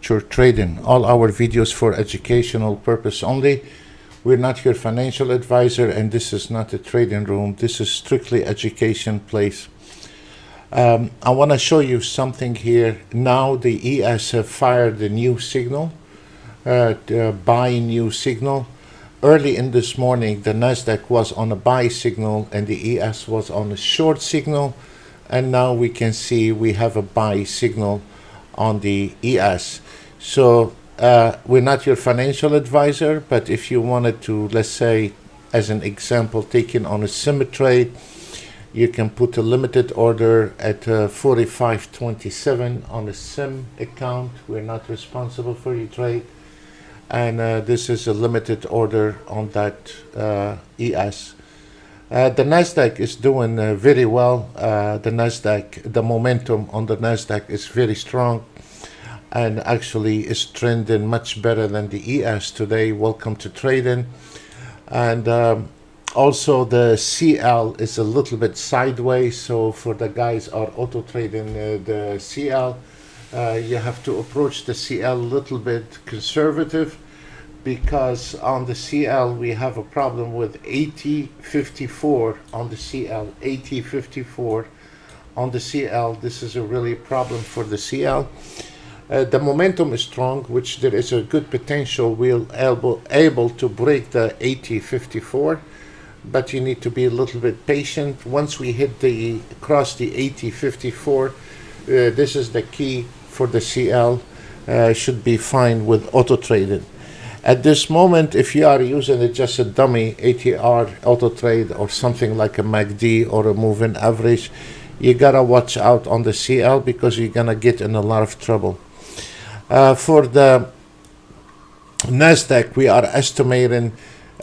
trading. All our videos for educational purpose only. We're not your financial advisor, and this is not a trading room. This is strictly education place. I want to show you something here. Now the ES have fired a new signal, buy new signal. Early in this morning, the Nasdaq was on a buy signal and the ES was on a short signal, and now we can see we have a buy signal on the ES. So we're not your financial advisor, but if you wanted to, let's say, as an example, taking on a sim trade, you can put a limited order at 45.27 on a sim account. We're not responsible for your trade. And this is a limited order on that ES. The Nasdaq is doing very well. The momentum on the Nasdaq is very strong, and actually is trending much better than the ES today. Welcome to trading. And also the CL is a little bit sideways. So for the guys are auto trading the CL, you have to approach the CL a little bit conservative, because on the CL we have a problem with 80.54 on the CL. 80.54 on the CL. This is a really problem for the CL. The momentum is strong, which there is a good potential we'll able to break the 80.54, but you need to be a little bit patient. Once we hit cross the 80.54, this is the key for the CL. Should be fine with auto trading. At this moment, if you are using just a dummy ATR auto trade or something like a MACD or a moving average, you gotta watch out on the CL, because you're gonna get in a lot of trouble. For the Nasdaq, we are estimating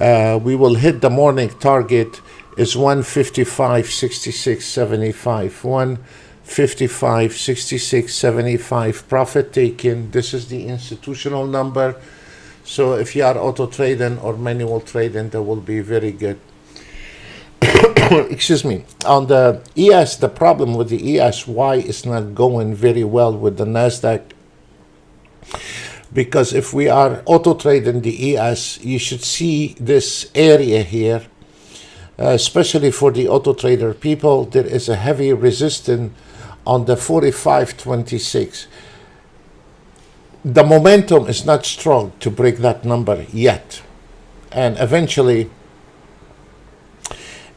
we will hit the morning target is 155.6675. 155.6675 profit taken. This is the institutional number. So if you are auto trading or manual trading, that will be very good. Excuse me. On the ES, the problem with the ES, why it's not going very well with the Nasdaq, because if we are auto trading the ES, you should see this area here, especially for the auto trader people. There is a heavy resistance on the 45.26. The momentum is not strong to break that number yet, and eventually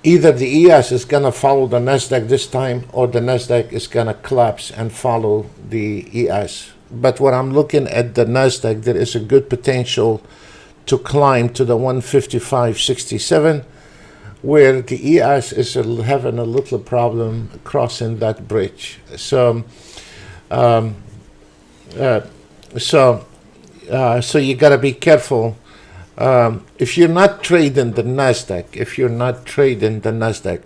either the ES is going to follow the Nasdaq this time, or the Nasdaq is going to collapse and follow the ES. But when I'm looking at the Nasdaq, there is a good potential to climb to the 155.67, where the ES is having a little problem crossing that bridge. So you got to be careful. If you're not trading the Nasdaq,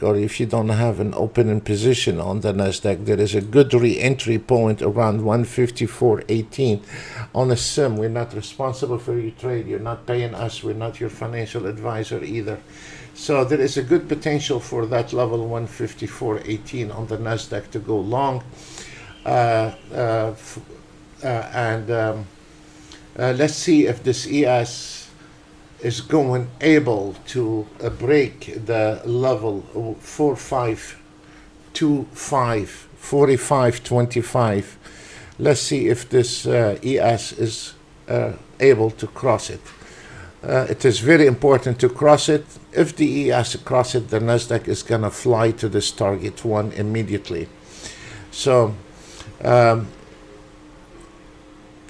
or if you don't have an opening position on the Nasdaq, there is a good re-entry point around 154.18 on a sim. We're not responsible for your trade. You're not paying us. We're not your financial advisor either. So there is a good potential for that level 154.18 on the Nasdaq to go long. Let's see if this ES is able to break the level 45.25. Let's see if this ES is able to cross it. It is very important to cross it. If the ES cross it, the Nasdaq is gonna fly to this target one immediately. So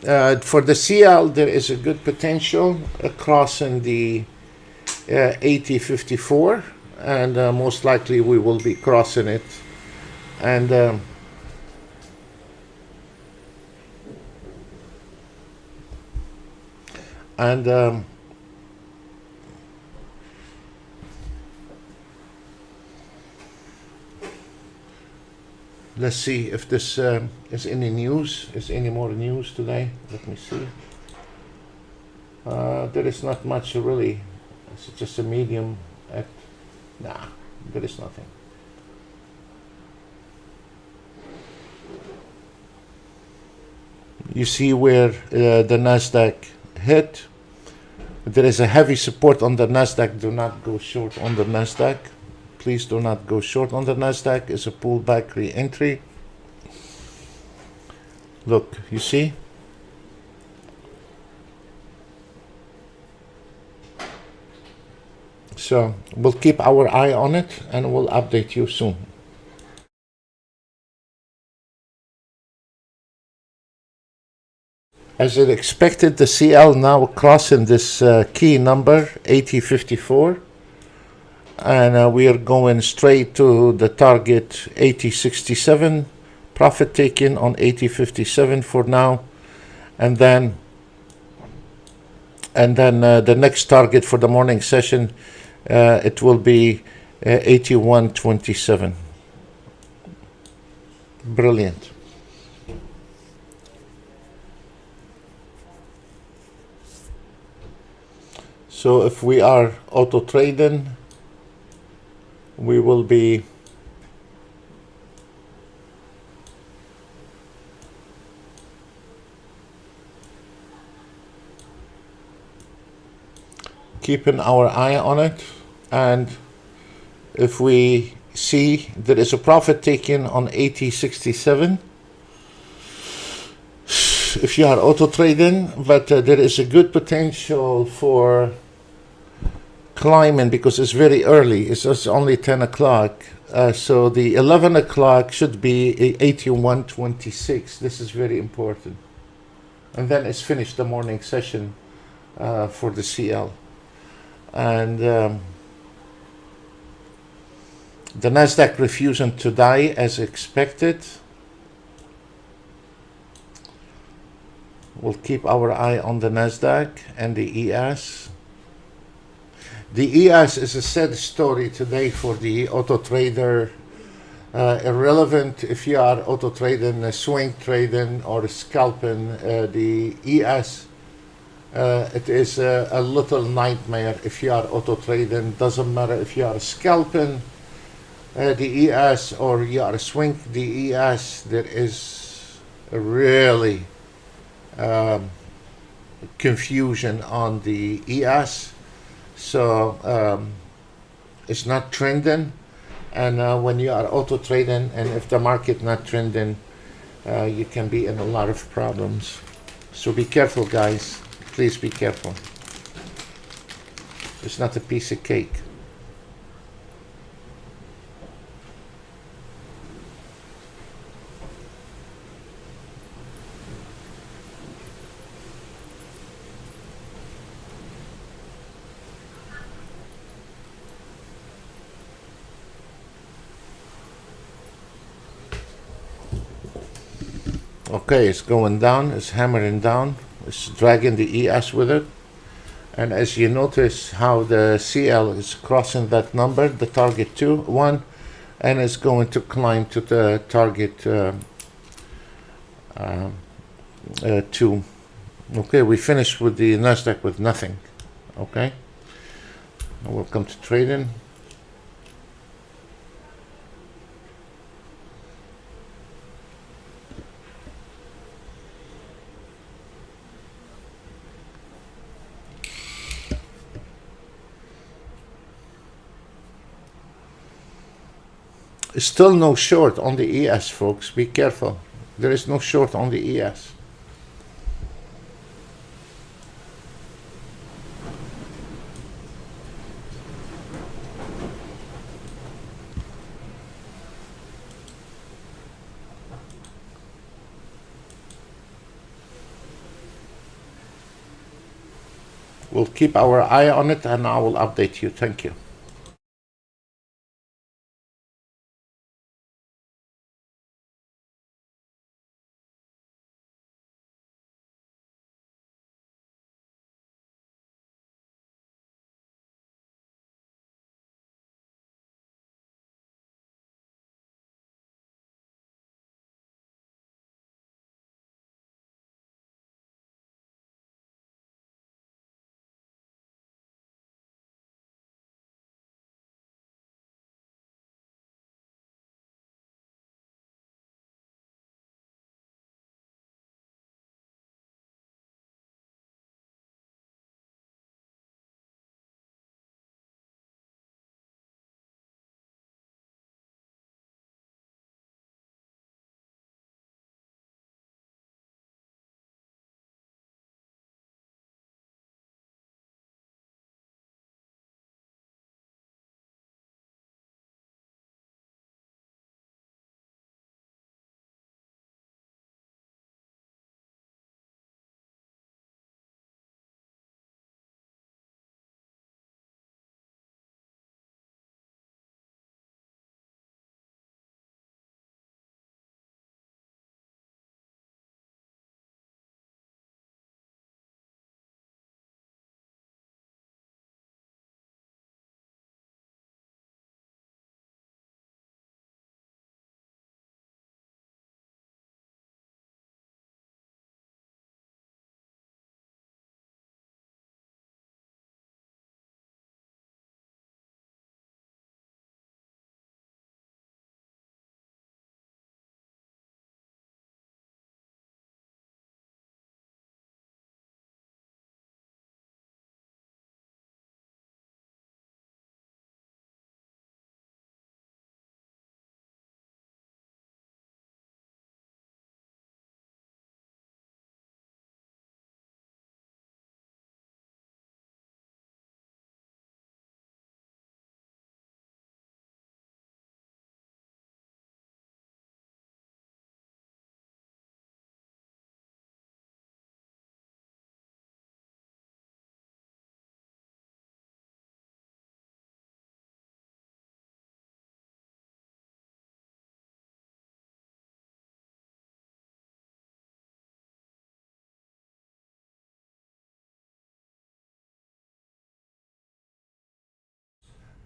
for the CL, there is a good potential crossing the 80.54, and most likely we will be crossing it. And let's see if this is any news. Is any more news today? Let me see. There is not much really. It's just a medium. Nah, there is nothing. You see where the Nasdaq hit. There is a heavy support on the Nasdaq. Do not go short on the Nasdaq. Please do not go short on the Nasdaq. It's a pullback re-entry. Look, you see? So we'll keep our eye on it and we'll update you soon. As it expected, the CL now crossing this key number 8054, and we are going straight to the target 8067. Profit taking on 8057 for now, and then the next target for the morning session, it will be 8127. Brilliant. So if we are auto trading, we will be keeping our eye on it, and if we see there is a profit taken on 8067, if you are auto trading, but there is a good potential for climbing because it's very early. It's just only 10 o'clock. So the 11 o'clock should be 8126. This is very important. And then it's finished the morning session for the CL. And the Nasdaq refusing to die as expected. We'll keep our eye on the Nasdaq and the ES. The ES is a sad story today for the auto trader. Irrelevant if you are auto trading, swing trading, or scalping. The ES, it is a little nightmare if you are auto trading. Doesn't matter if you are scalping the ES or you are swing the ES. There is a really confusion on the ES. So it's not trending, and when you are auto trading and if the market not trending, you can be in a lot of problems. So be careful, guys. Please be careful. It's not a piece of cake. Okay, it's going down, it's hammering down, it's dragging the ES with it. And as you notice how the CL is crossing that number, the target 1, and it's going to climb to the target 2. Okay, we finished with the Nasdaq with nothing. Okay, welcome to trading. Still no short on the ES, folks. Be careful. There is no short on the ES. We'll keep our eye on it and I will update you. Thank you.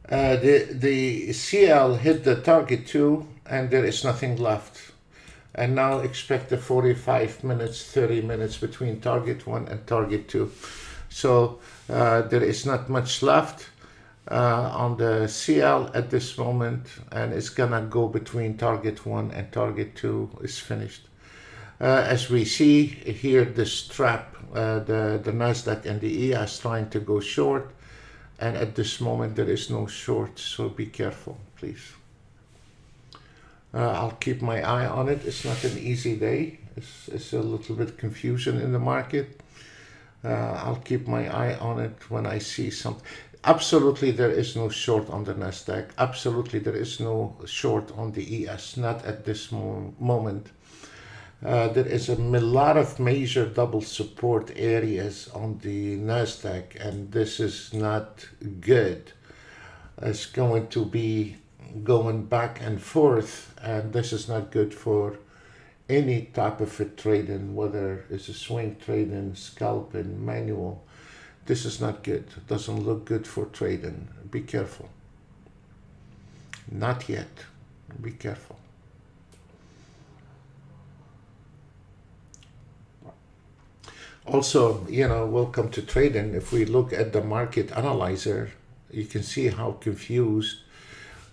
The CL hit the target 2 and there is nothing left. And now expect the 45 minutes, 30 minutes between target 1 and target 2. So there is not much left on the CL at this moment, and it's gonna go between target 1 and target 2 is finished. As we see here, this trap, the Nasdaq and the ES trying to go short, and at this moment there is no short, so be careful, please. I'll keep my eye on it. It's not an easy day. It's a little bit confusion in the market. I'll keep my eye on it when I see something. Absolutely, there is no short on the Nasdaq. Absolutely, there is no short on the ES, not at this moment. There is a lot of major double support areas on the Nasdaq, and this is not good. It's going to be going back and forth, and this is not good for any type of a trading, whether it's a swing trading, scalping, manual. This is not good. It doesn't look good for trading. Be careful. Not yet. Be careful. Also, welcome to trading. If we look at the market analyzer, you can see how confused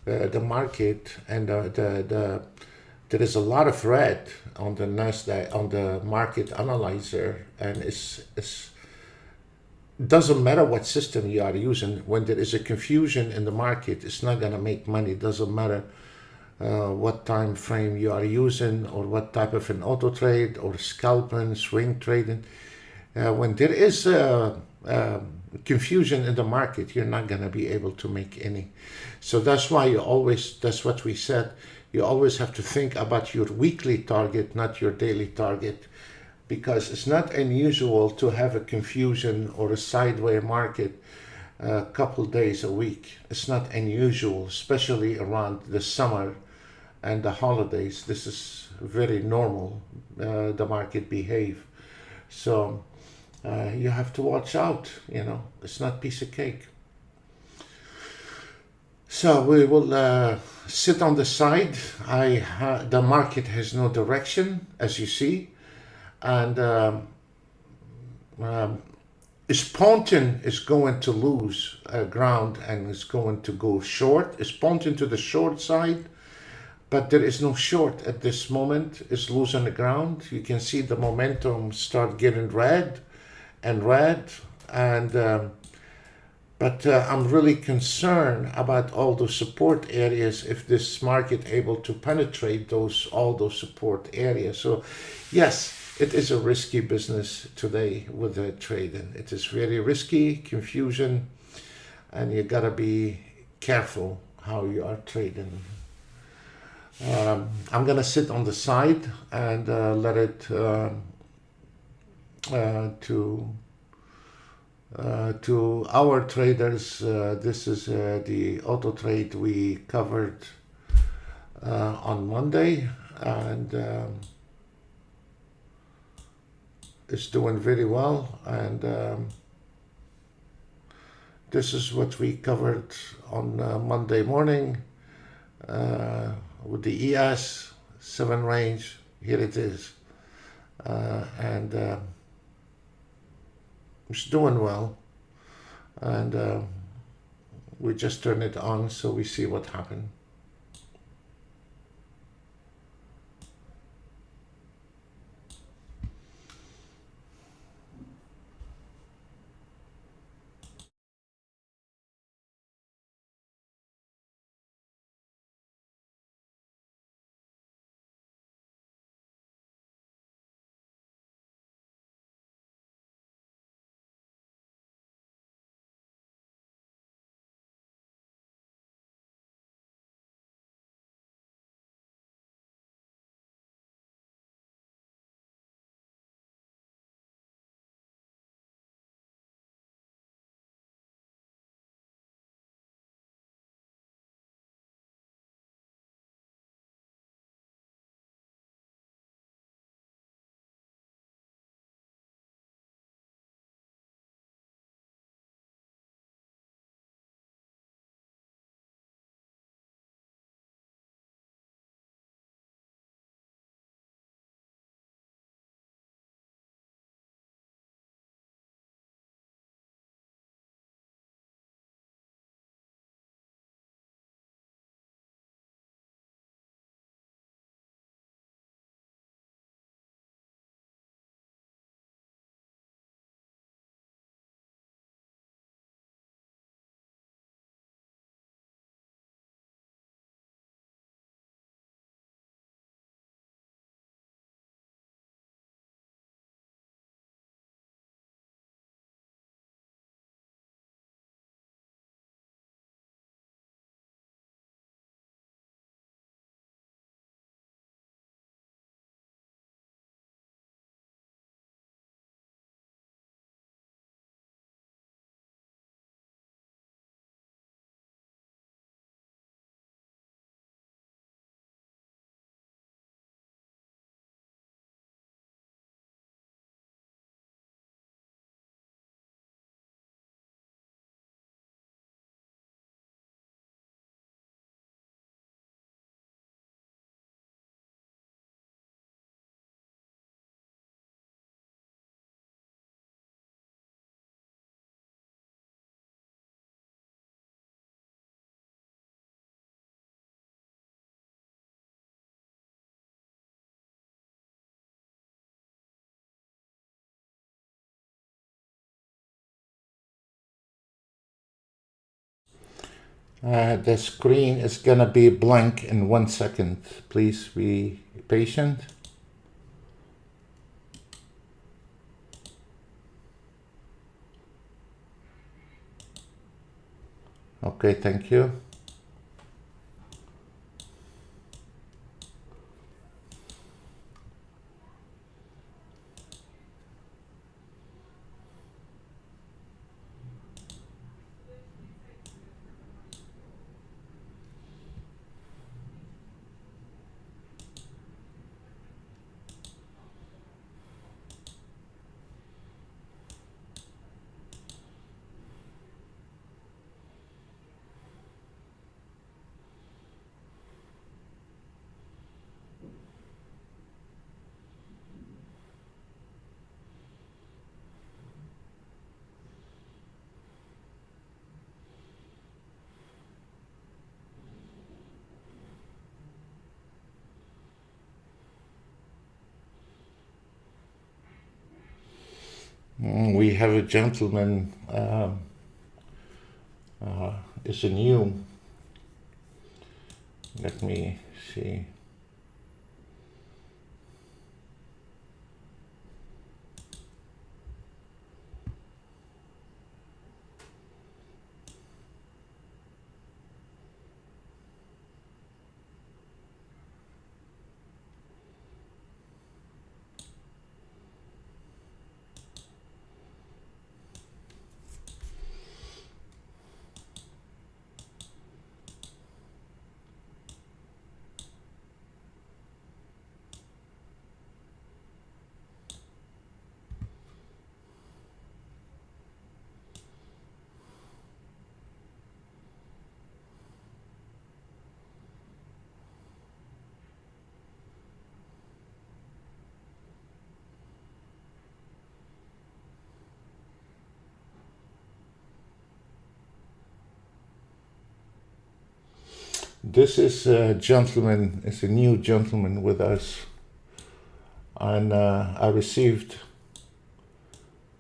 the market, and there is a lot of red on the Nasdaq, on the market analyzer, and it doesn't matter what system you are using. When there is a confusion in the market, it's not gonna make money. It doesn't matter what time frame you are using, or what type of an auto trade or scalping, swing trading. When there is confusion in the market, you're not going to be able to make any. So that's why that's what we said, you always have to think about your weekly target, not your daily target, because it's not unusual to have a confusion or a sideways market a couple days a week. It's not unusual, especially around the summer and the holidays. This is very normal, the market behave. So you have to watch out, it's not piece of cake. So we will sit on the side. The market has no direction, as you see, and Spontan is going to lose ground and is going to go short. Spontan to the short side, but there is no short at this moment. It's losing the ground. You can see the momentum start getting red, and but I'm really concerned about all those support areas, if this market able to penetrate all those support areas. So yes, it is a risky business today with the trading. It is very risky, confusion, and you gotta be careful how you are trading. I'm gonna sit on the side and let it to our traders. This is the auto trade we covered on Monday, and it's doing very well. And this is what we covered on Monday morning with the ES 7 range. Here it is, and it's doing well, and we just turn it on so we see what happened. The screen is gonna be blank in 1 second. Please be patient. Okay, thank you. We have a gentleman, is a new, let me see. This is a gentleman, it's a new gentleman with us. And I received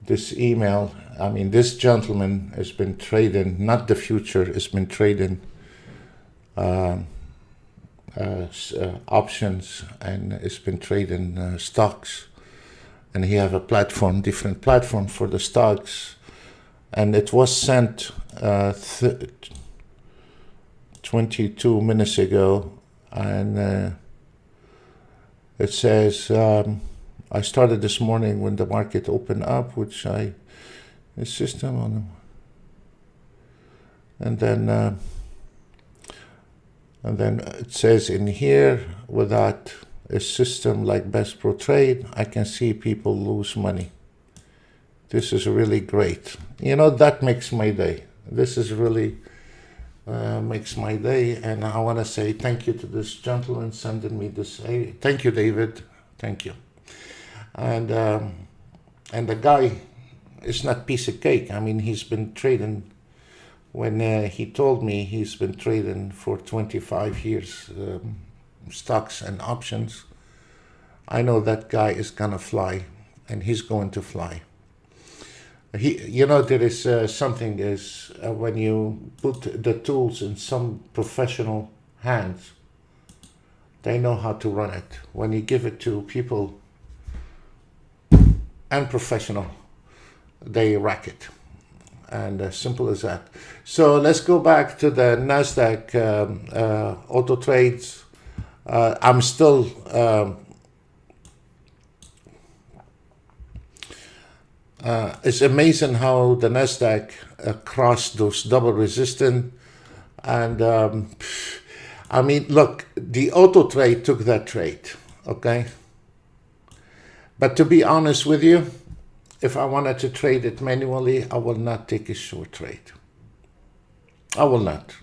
this email. I mean, this gentleman has been trading, not the future, has been trading options, and has been trading stocks. And he have a platform, different platform for the stocks. And it was sent 22 minutes ago, and it says, I started this morning when the market opened up, which the system on, and then it says in here, without a system like Best Pro Trade, I can see people lose money. This is really great. You know, that makes my day. This is really makes my day, and I want to say thank you to this gentleman sending me this. Thank you, David. Thank you. And the guy is not piece of cake. I mean, he's been trading. When he told me he's been trading for 25 years, stocks and options, I know that guy is gonna fly, and he's going to fly. You know, there is something is when you put the tools in some professional hands, they know how to run it. When you give it to people unprofessional, they wreck it. And simple as that. So let's go back to the NASDAQ auto trades. I'm still it's amazing how the NASDAQ crossed those double resistance. And I mean, look, the auto trade took that trade, okay? But to be honest with you, if I wanted to trade it manually, I will not take a short trade. I will not.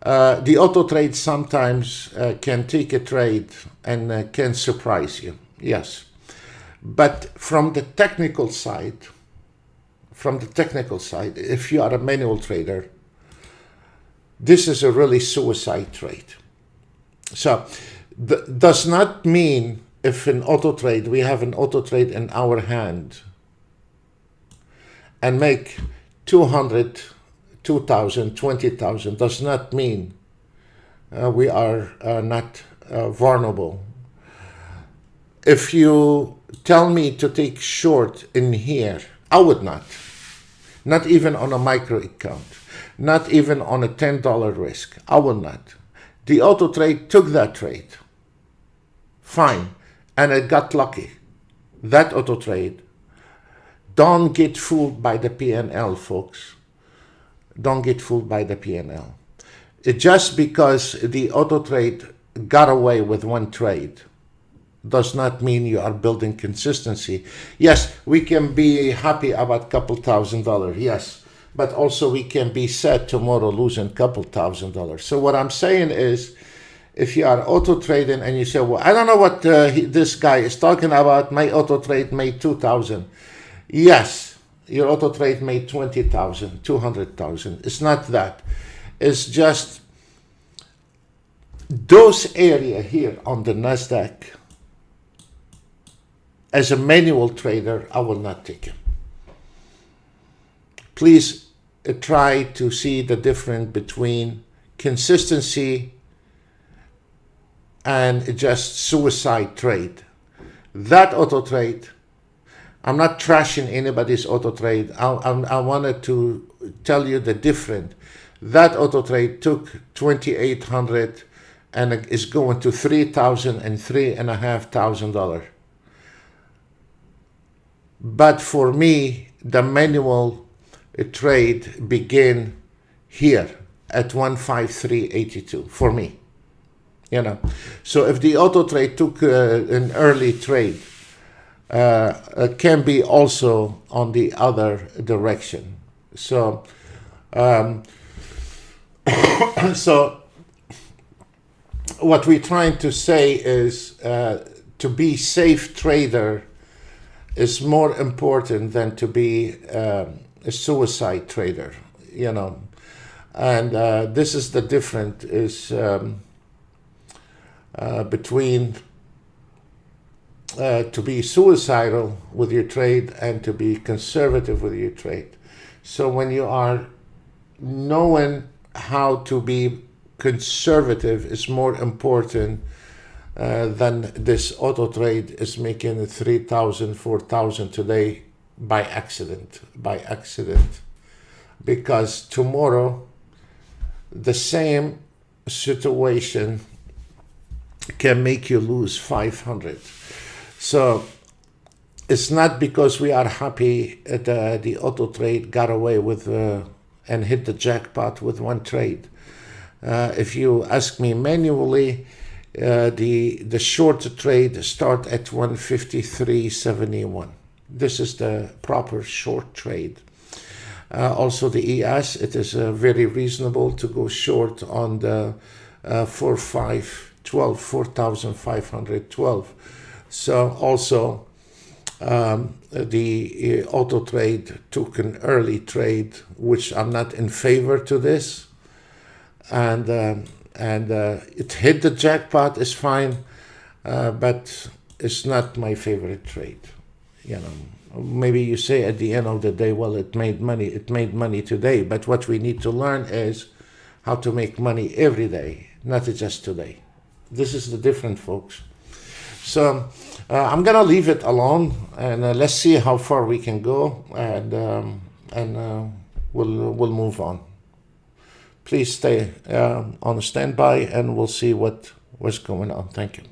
The auto trade sometimes can take a trade and can surprise you, yes. But from the technical side, if you are a manual trader, this is a really suicide trade. So does not mean if in auto trade, we have an auto trade in our hand and make 200 2,000, 20,000 does not mean we are not vulnerable. If you tell me to take short in here, I would not even on a micro account, not even on a $10 risk. I will not. The Autotrade took that trade, fine, and it got lucky. That Autotrade, don't get fooled by the PNL, folks. Don't get fooled by the PNL. Just because the Autotrade got away with one trade does not mean you are building consistency. Yes, we can be happy about a couple $1,000, yes, but also we can be sad tomorrow losing a couple $1,000. So what I'm saying is, if you are auto trading and you say, well, I don't know what this guy is talking about, my auto trade made 2,000. Yes, your auto trade made 20,000, 200,000. It's not that. It's just those area here on the NASDAQ. As a manual trader, I will not take him. Please try to see the difference between consistency and just suicide trade. That auto trade, I'm not trashing anybody's auto trade. I wanted to tell you the difference. That auto trade took 2,800 and is going to $3,000 and $3,500. But for me, the manual trade began here at 153.82 for me. You know, so if the auto trade took an early trade, it can be also on the other direction. So, so what we're trying to say is to be safe trader is more important than to be a suicide trader, you know. And this is the difference is between to be suicidal with your trade and to be conservative with your trade. So when you are knowing how to be conservative is more important than this auto trade is making 3,000, 4,000 today by accident, because tomorrow the same situation can make you lose 500. So it's not because we are happy that the auto trade got away with and hit the jackpot with one trade. If you ask me manually, the short trade start at 153.71. This is the proper short trade. Also the ES, it is very reasonable to go short on the 4,512. So also the auto trade took an early trade, which I'm not in favor to this, and it hit the jackpot is fine, but it's not my favorite trade. You know, maybe you say at the end of the day, well, it made money. It made money today, but what we need to learn is how to make money every day, not just today. This is the difference, folks. So I'm gonna leave it alone, and let's see how far we can go, and we'll move on. Please stay on standby, and we'll see what's going on. Thank you.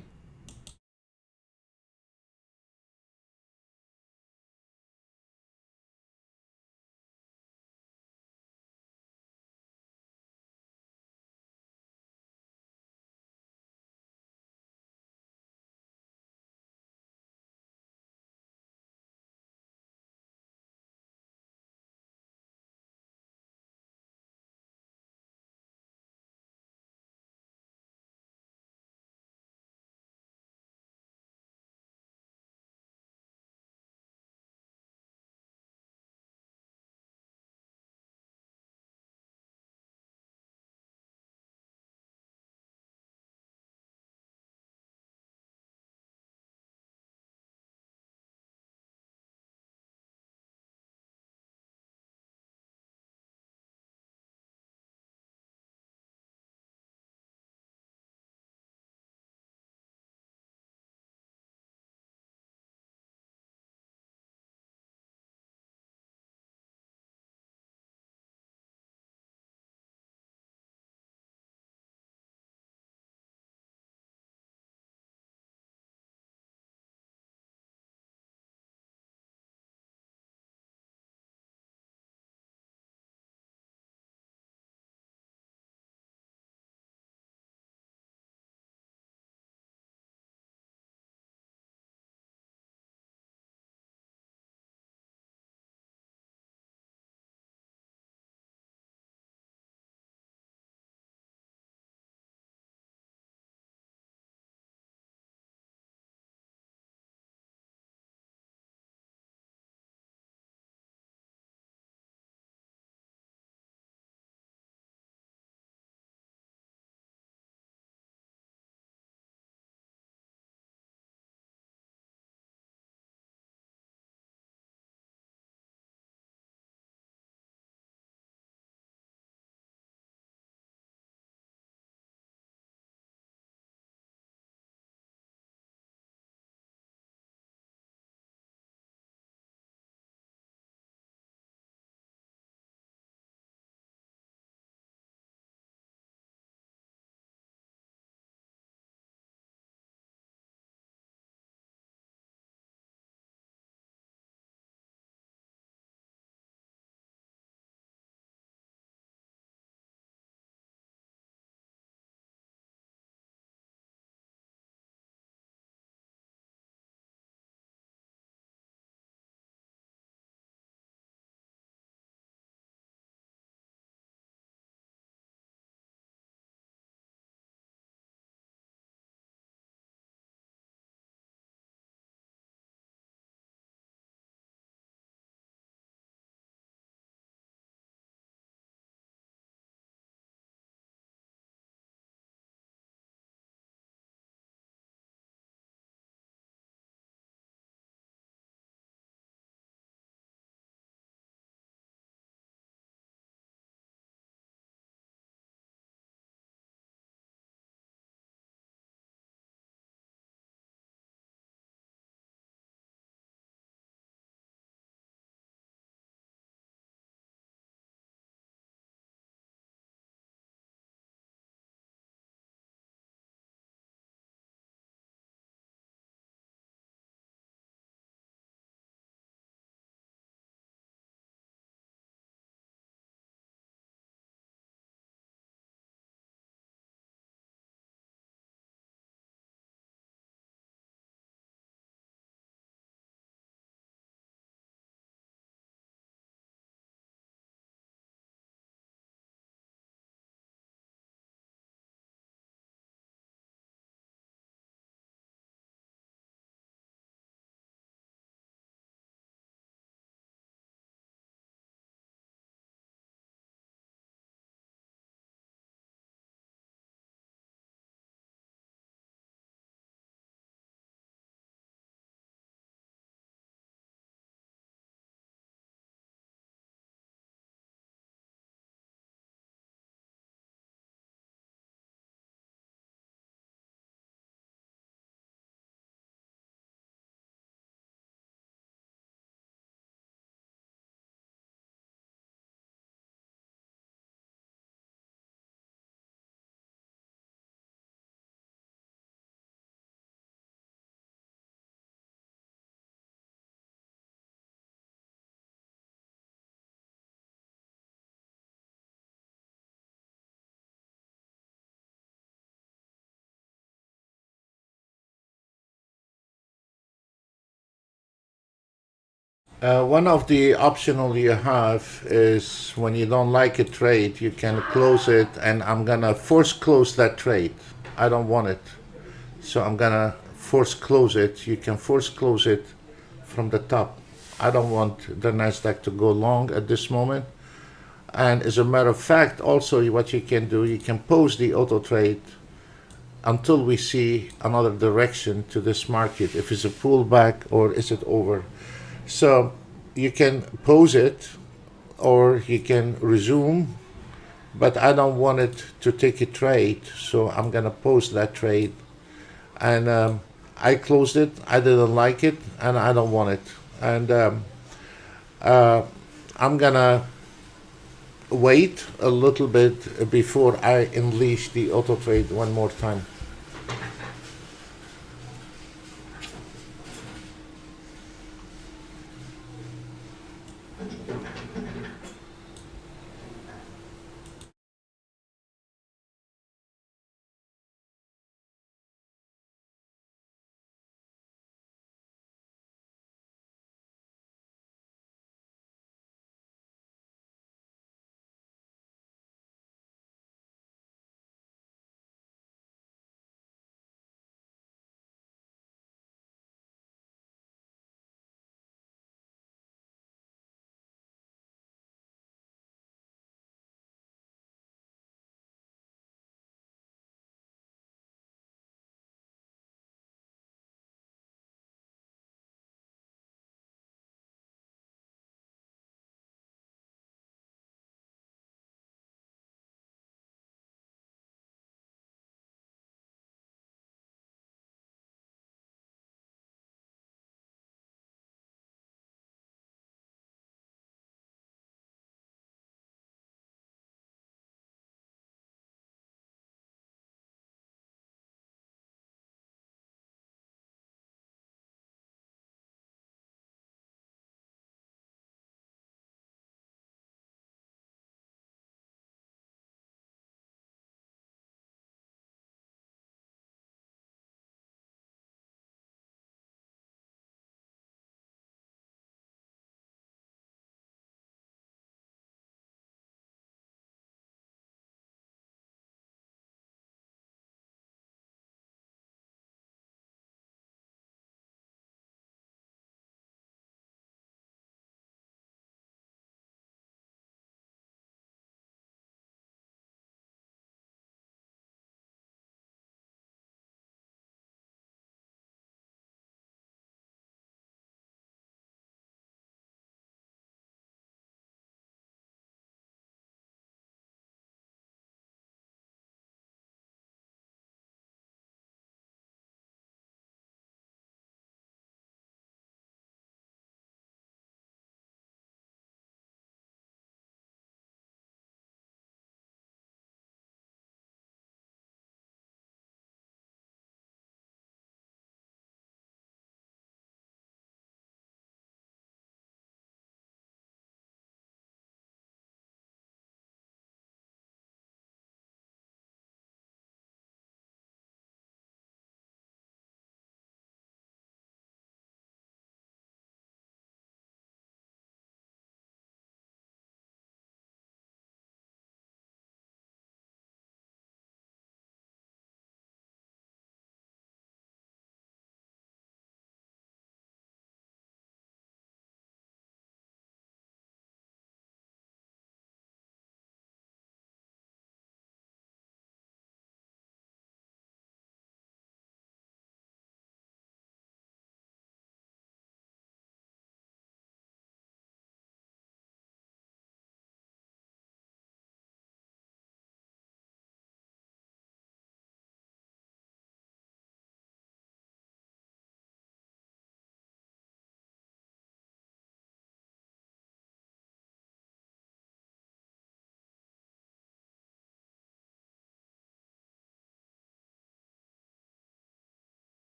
One of the optional you have is when you don't like a trade, you can close it, and I'm gonna force close that trade. I don't want it, so I'm gonna force close it. You can force close it from the top. I don't want the Nasdaq to go long at this moment. And as a matter of fact, also what you can do, you can pause the auto trade until we see another direction to this market. If it's a pullback or is it over? So you can pause it or you can resume, but I don't want it to take a trade, so I'm gonna pause that trade. And I closed it. I didn't like it, and I don't want it. And I'm gonna wait a little bit before I unleash the auto trade one more time.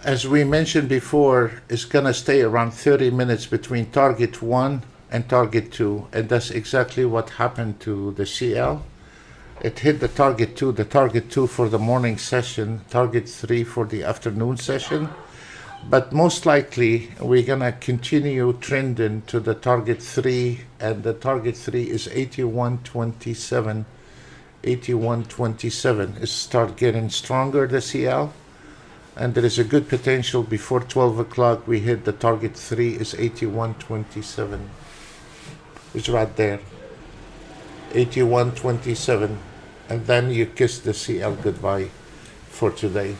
as we mentioned before, is going to stay around 30 minutes between target 1 and target 2, and that's exactly what happened to the CL. It hit the target 2 for the morning session, target 3 for the afternoon session. But most likely, we're going to continue trending to the target 3, and the target 3 is 81.27. 81.27 is start getting stronger, the CL, and there is a good potential before 12 o'clock we hit the target 3 is 81.27. It's right there, 81.27, and then you kiss the CL goodbye for today.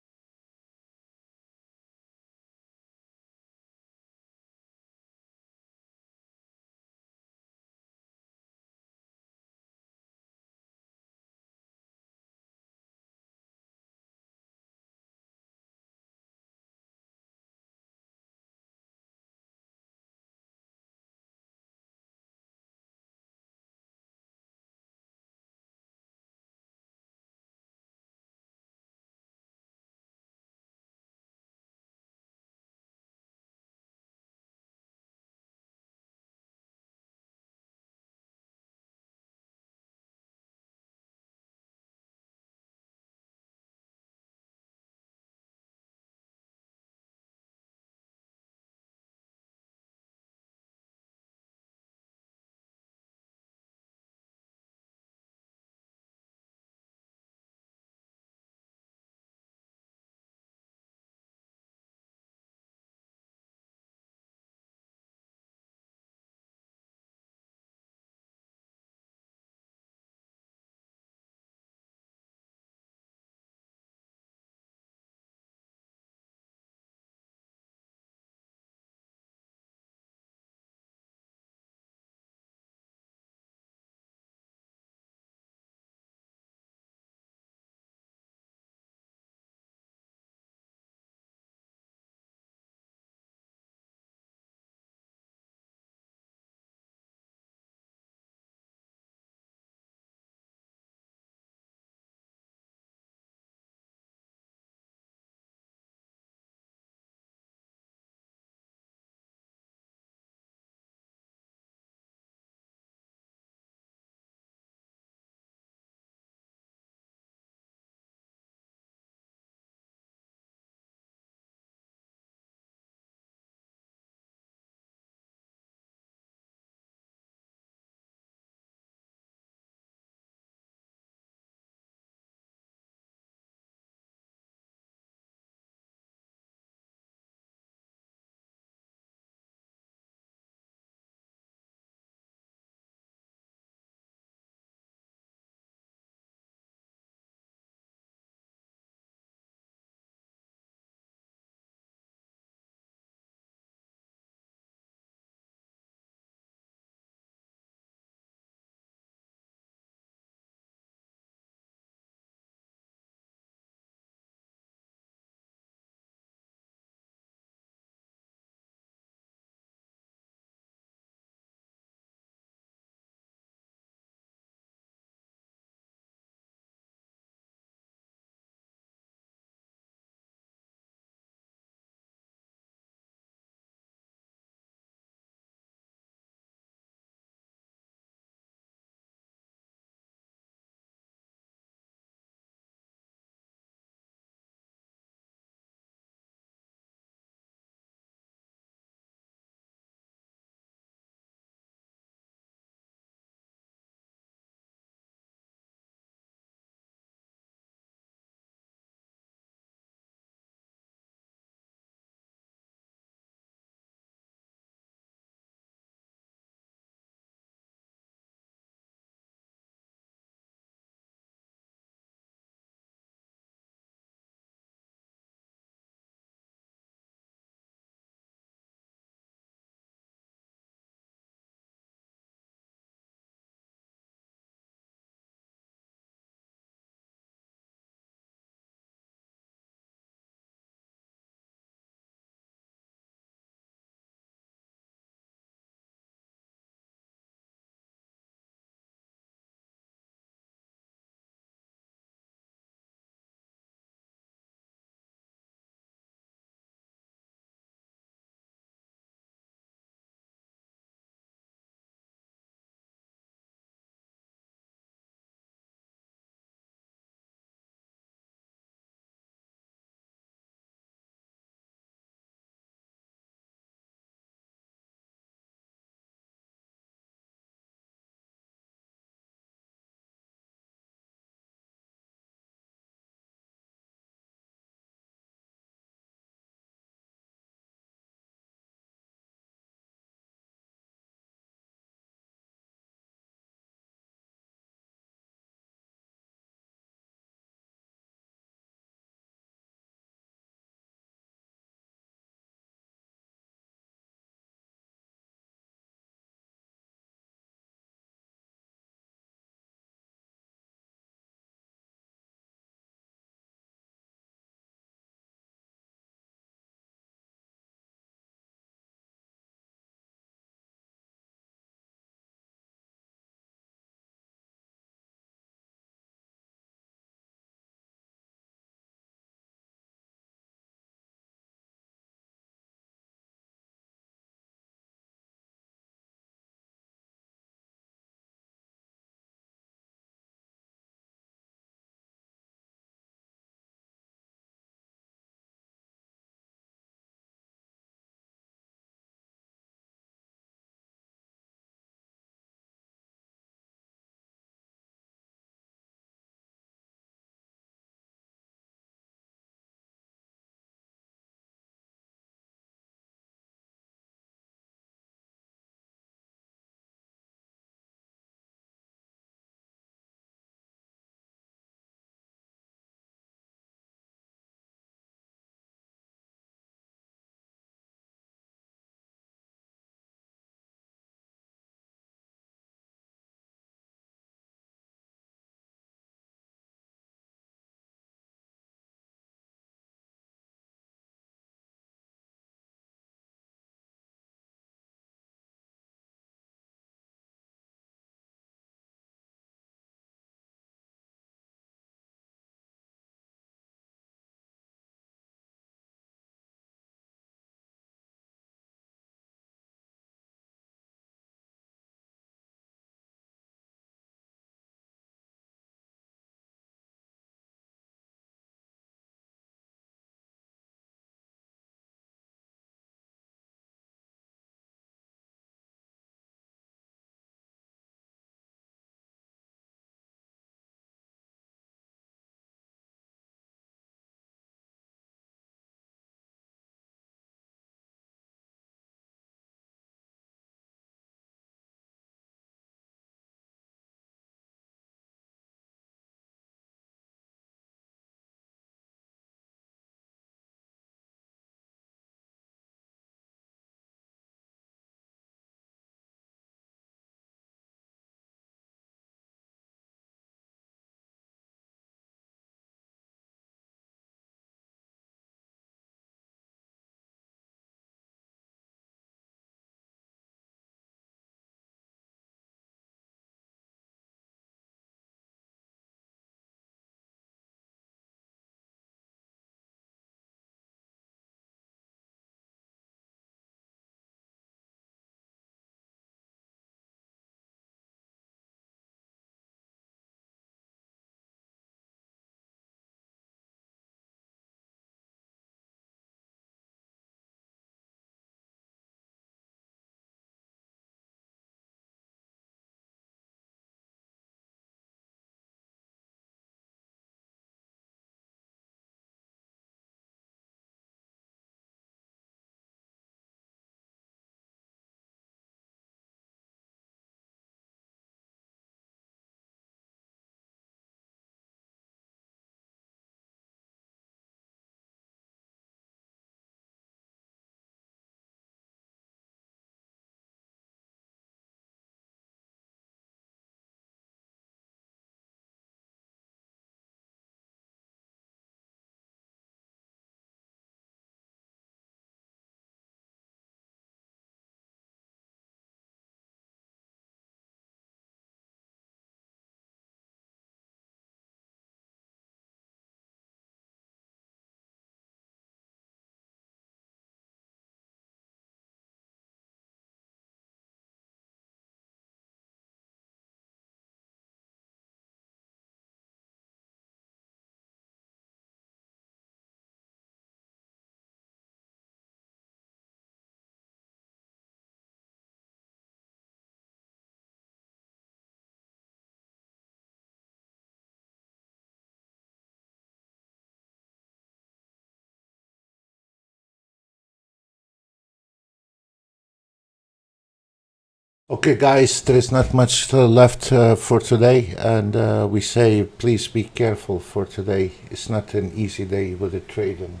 Okay, guys, there is not much left for today, and we say please be careful for today. It's not an easy day with the trading.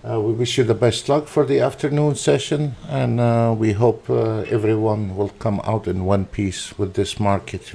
We wish you the best luck for the afternoon session, and we hope everyone will come out in one piece with this market.